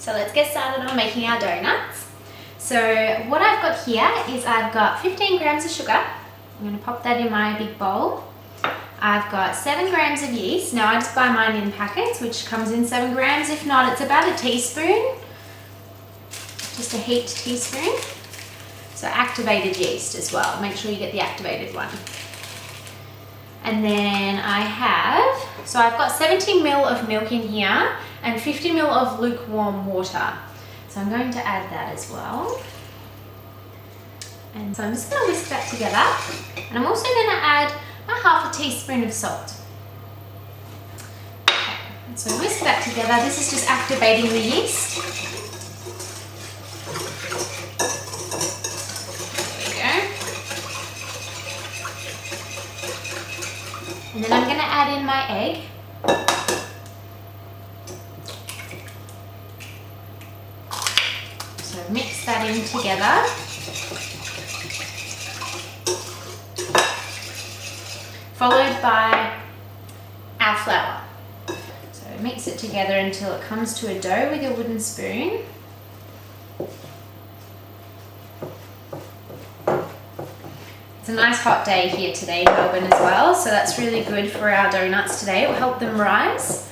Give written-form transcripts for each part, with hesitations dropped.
So let's get started on making our donuts. So what I've got here is I've got 15 grams of sugar. I'm going to pop that in my big bowl. I've got 7 grams of yeast. Now I just buy mine in packets, which comes in 7 grams. If not, it's about a teaspoon, just a heaped teaspoon. So activated yeast as well. Make sure you get the activated one. And then I've got 70 ml of milk in here and 50 ml of lukewarm water. So I'm going to add that as well. And so I'm just going to whisk that together. And I'm also going to add about half a teaspoon of salt. Okay, so whisk that together. This is just activating the yeast. There we go. And then I'm going to add in my egg. So mix that in together. Followed by our flour. So mix it together until it comes to a dough with your wooden spoon. It's a nice hot day here today in Melbourne as well, so that's really good for our donuts today. It will help them rise.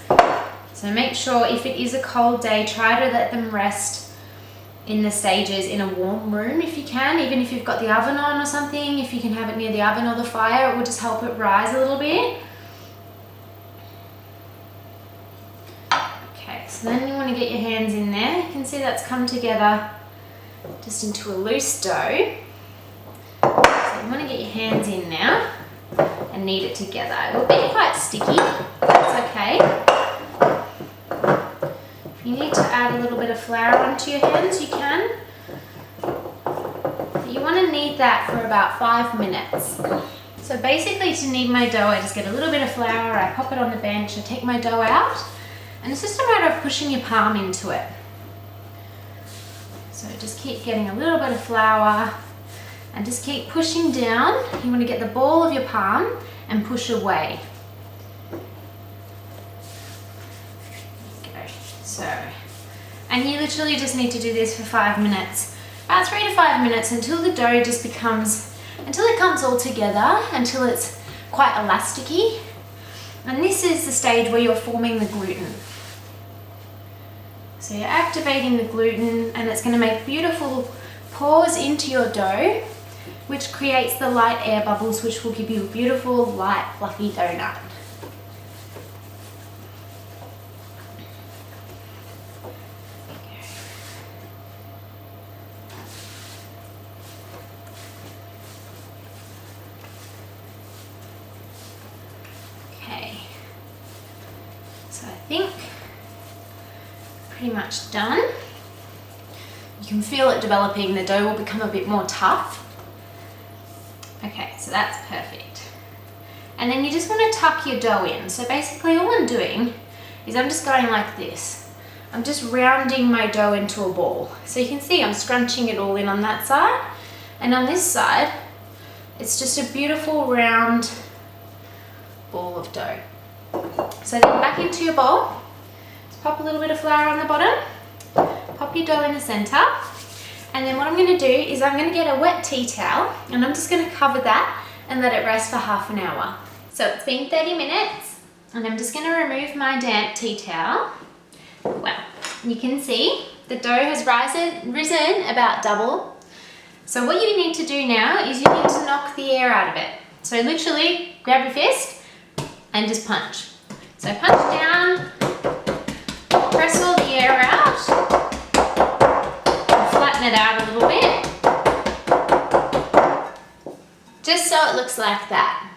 So make sure if it is a cold day, try to let them rest in the stages in a warm room if you can, even if you've got the oven on or something. If you can have it near the oven or the fire, it will just help it rise a little bit. Okay, so then you want to get your hands in there. You can see that's come together just into a loose dough. So you want to get your hands in now and knead it together. It will be quite sticky, that's okay. If you need to add a little bit of flour onto your hands, you can. But you want to knead that for about 5 minutes. So basically to knead my dough, I just get a little bit of flour, I pop it on the bench, I take my dough out, and it's just a matter of pushing your palm into it. So just keep getting a little bit of flour and just keep pushing down. You want to get the ball of your palm and push away. So, and you literally just need to do this for 5 minutes, about 3 to 5 minutes, until the dough just until it comes all together, until it's quite elasticy. And this is the stage where you're forming the gluten. So you're activating the gluten, and it's going to make beautiful pores into your dough, which creates the light air bubbles, which will give you a beautiful, light, fluffy donut. So I think pretty much done. You can feel it developing, the dough will become a bit more tough. Okay, so that's perfect. And then you just want to tuck your dough in. So basically all I'm doing is I'm just going like this. I'm just rounding my dough into a ball. So you can see I'm scrunching it all in on that side. And on this side, it's just a beautiful round ball of dough. So then back into your bowl, just pop a little bit of flour on the bottom, pop your dough in the center, and then what I'm going to do is I'm going to get a wet tea towel and I'm just going to cover that and let it rest for half an hour. So it's been 30 minutes and I'm just going to remove my damp tea towel. Well, you can see the dough has risen about double. So what you need to do now is you need to knock the air out of it. So literally grab your fist and just punch. So punch down, press all the air out, and flatten it out a little bit. Just so it looks like that.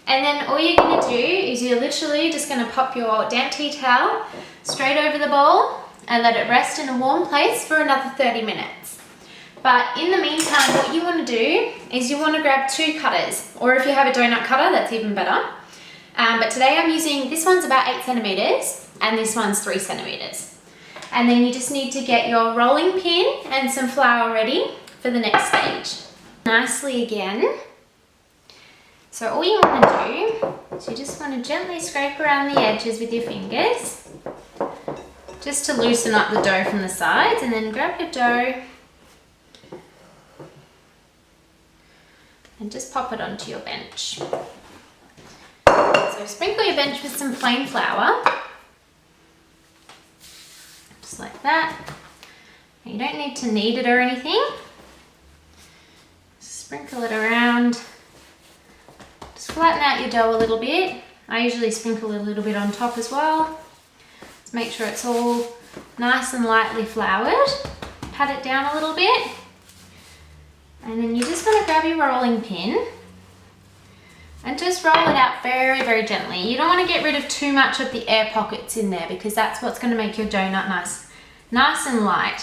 And then all you're gonna do is you're literally just gonna pop your damp tea towel straight over the bowl and let it rest in a warm place for another 30 minutes. But in the meantime, what you wanna do is you wanna grab 2 cutters, or if you have a donut cutter, that's even better. But today I'm using, this one's about 8 centimeters and this one's 3 centimeters. And then you just need to get your rolling pin and some flour ready for the next stage. Nicely again. So all you want to do is you just want to gently scrape around the edges with your fingers. just to loosen up the dough from the sides, and then grab your dough and just pop it onto your bench. So sprinkle your bench with some plain flour, just like that. You don't need to knead it or anything. Sprinkle it around. Just flatten out your dough a little bit. I usually sprinkle a little bit on top as well. Just make sure it's all nice and lightly floured. Pat it down a little bit. And then you just want to grab your rolling pin and just roll it out very, very gently. You don't want to get rid of too much of the air pockets in there, because that's what's going to make your donut nice and light.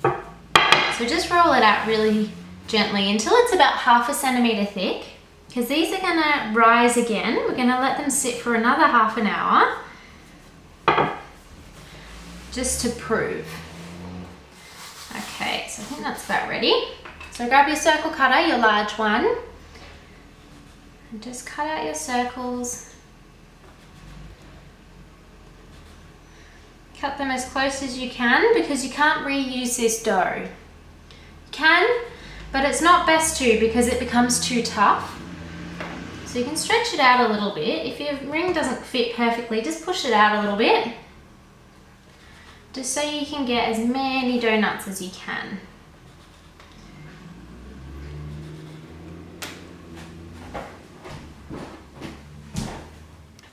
So just roll it out really gently until it's about 1/2 centimetre thick, because these are going to rise again. We're going to let them sit for another 1/2 hour just to prove. Okay, so I think that's about ready. So grab your circle cutter, your large one, and just cut out your circles. Cut them as close as you can, because you can't reuse this dough. You can, but it's not best to, because it becomes too tough. So you can stretch it out a little bit. If your ring doesn't fit perfectly, just push it out a little bit, just so you can get as many donuts as you can.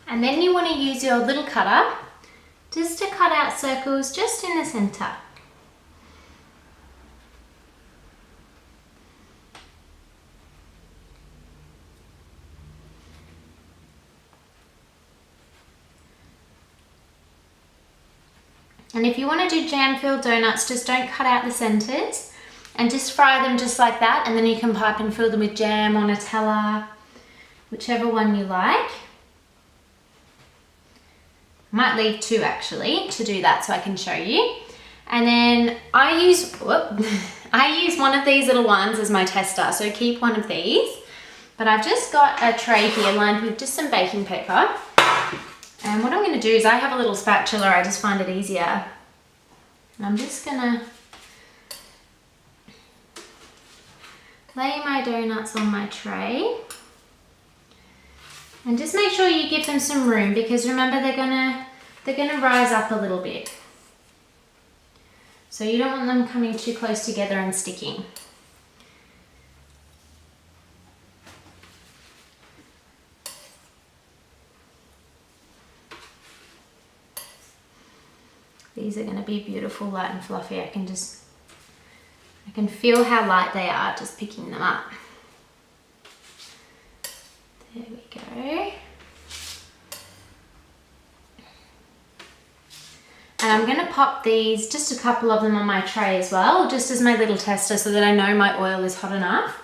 And then you want to use your little cutter just to cut out circles just in the center. And if you want to do jam-filled donuts, just don't cut out the centers and just fry them just like that, and then you can pipe and fill them with jam or Nutella, whichever one you like. Might leave 2 actually to do that so I can show you. And then I use one of these little ones as my tester, so keep one of these. But I've just got a tray here lined with just some baking paper. And what I'm going to do is, I have a little spatula, I just find it easier. And I'm just going to lay my donuts on my tray. And just make sure you give them some room, because remember they're gonna rise up a little bit. So you don't want them coming too close together and sticking. These are going to be beautiful, light and fluffy. I can feel how light they are just picking them up. There we go. And I'm going to pop these, just a couple of them on my tray as well, just as my little tester, so that I know my oil is hot enough.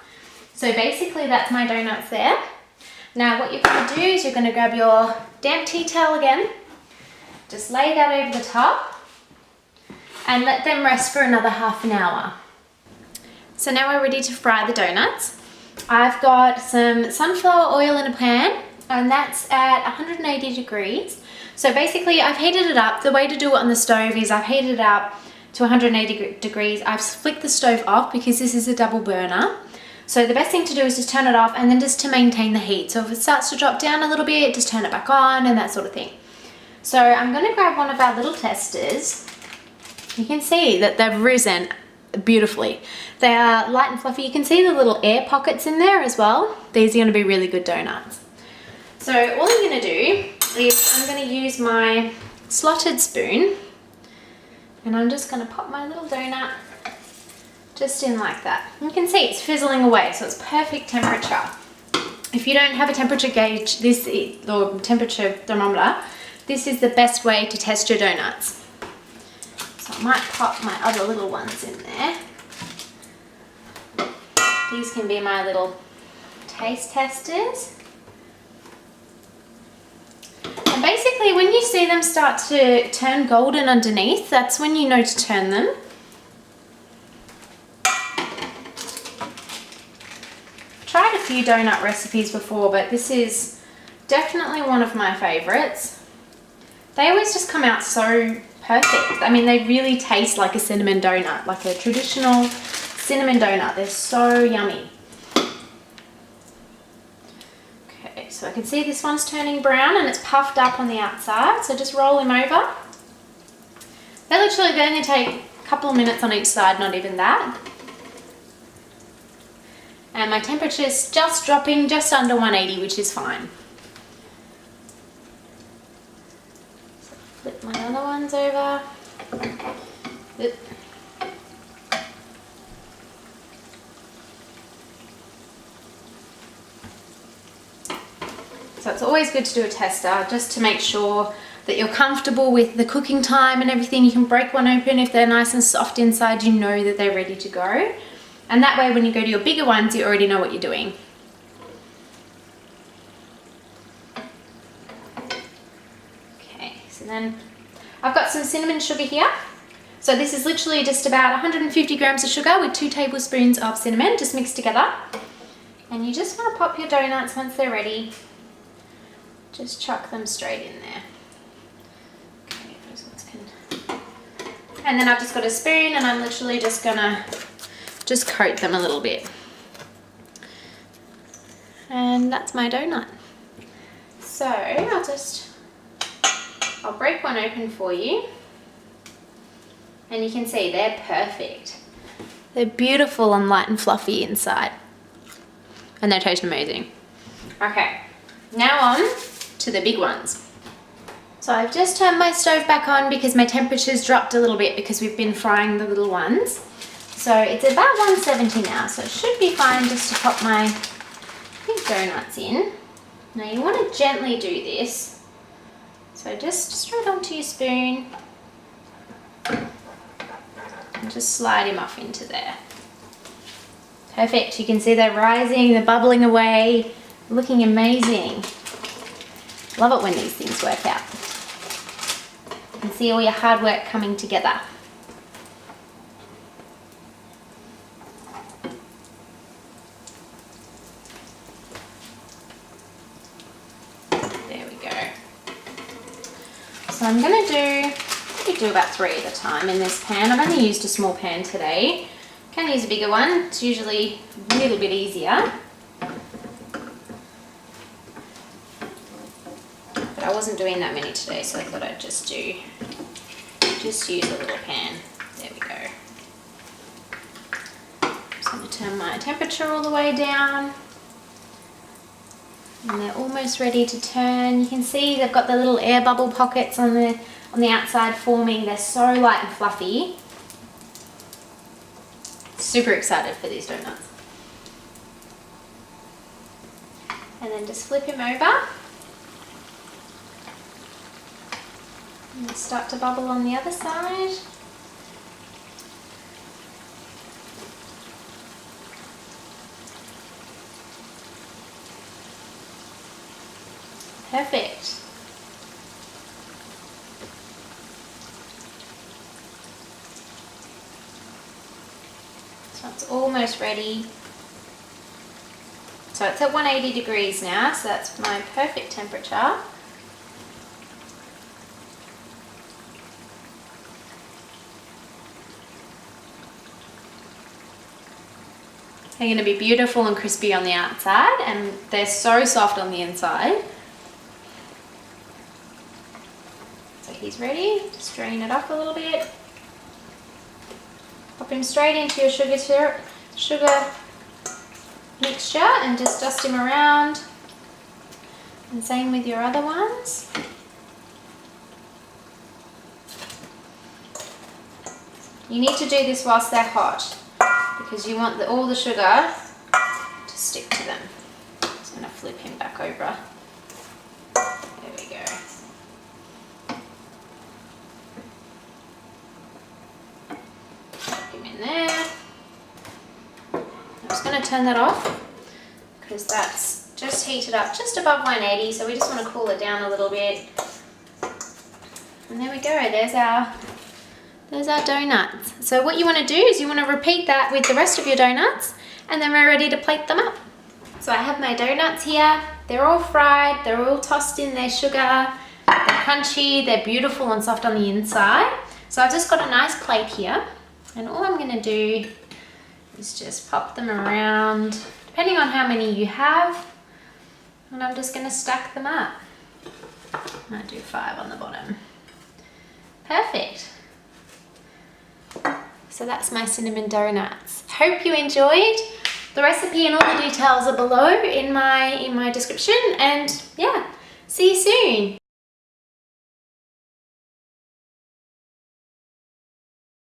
So basically that's my donuts there. Now what you're going to do is you're going to grab your damp tea towel again, just lay that over the top and let them rest for another 1/2 hour. So now we're ready to fry the donuts. I've got some sunflower oil in a pan, and that's at 180 degrees. So basically I've heated it up. The way to do it on the stove is I've heated it up to 180 degrees. I've flicked the stove off because this is a double burner. So the best thing to do is just turn it off, and then just to maintain the heat. So if it starts to drop down a little bit, just turn it back on and that sort of thing. So I'm going to grab one of our little testers. You can see that they've risen beautifully. They are light and fluffy. You can see the little air pockets in there as well. These are going to be really good donuts. So all I'm going to do is I'm going to use my slotted spoon, and I'm just going to pop my little donut just in like that. You can see it's fizzling away, so it's perfect temperature. If you don't have a temperature gauge, or temperature thermometer, this is the best way to test your donuts. So I might pop my other little ones in there. These can be my little taste testers. And basically when you see them start to turn golden underneath, that's when you know to turn them. Tried a few donut recipes before, but this is definitely one of my favorites. They always just come out so perfect. I mean, they really taste like a cinnamon donut, like a traditional cinnamon donut. They're so yummy. Okay, so I can see this one's turning brown and it's puffed up on the outside. So just roll him over. They only take a couple of minutes on each side, not even that. And my temperature's just dropping just under 180, which is fine. So flip my other ones over. Oop. So it's always good to do a tester just to make sure that you're comfortable with the cooking time and everything. You can break one open if they're nice and soft inside, you know that they're ready to go. And that way when you go to your bigger ones, you already know what you're doing. Okay, so then I've got some cinnamon sugar here. So this is literally just about 150 grams of sugar with 2 tablespoons of cinnamon just mixed together. And you just want to pop your donuts once they're ready. Just chuck them straight in there. Okay, those ones can... And then I've just got a spoon and I'm literally just gonna just coat them a little bit. And that's my donut. So I'll break one open for you. And you can see they're perfect. They're beautiful and light and fluffy inside. And they taste amazing. Okay, now on to the big ones. So I've just turned my stove back on because my temperature's dropped a little bit because we've been frying the little ones. So it's about 170 now, so it should be fine just to pop my big donuts in. Now you want to gently do this. So just straight onto your spoon and just slide him off into there. Perfect, you can see they're rising, they're bubbling away, looking amazing. Love it when these things work out. You can see all your hard work coming together. There we go. So I'm going to do about 3 at a time in this pan. I've only used a small pan today. Can use a bigger one, it's usually a little bit easier. But I wasn't doing that many today, so I thought I'd just use a little pan. There we go. Just going to turn my temperature all the way down. And they're almost ready to turn. You can see they've got the little air bubble pockets on the outside forming. They're so light and fluffy. Super excited for these donuts. And then just flip him over. And they start to bubble on the other side. Perfect. So it's almost ready. So it's at 180 degrees now, so that's my perfect temperature. They're going to be beautiful and crispy on the outside, and they're so soft on the inside. So he's ready. Just drain it up a little bit. Pop him straight into your sugar mixture and just dust him around. And same with your other ones. You need to do this whilst they're hot because you want all the sugar to stick to them. I'm just going to flip him back over. There we go. In there. I'm just going to turn that off because that's just heated up just above 180, so we just want to cool it down a little bit. And there we go, there's our donuts. So what you want to do is you want to repeat that with the rest of your donuts, and then we're ready to plate them up. So I have my donuts here. They're all fried, they're all tossed in their sugar. They're crunchy, they're beautiful and soft on the inside. So I've just got a nice plate here, and all I'm gonna do is just pop them around, depending on how many you have, and I'm just gonna stack them up. I might do 5 on the bottom. Perfect. So that's my cinnamon donuts. Hope you enjoyed. The recipe and all the details are below in my description, and yeah, see you soon.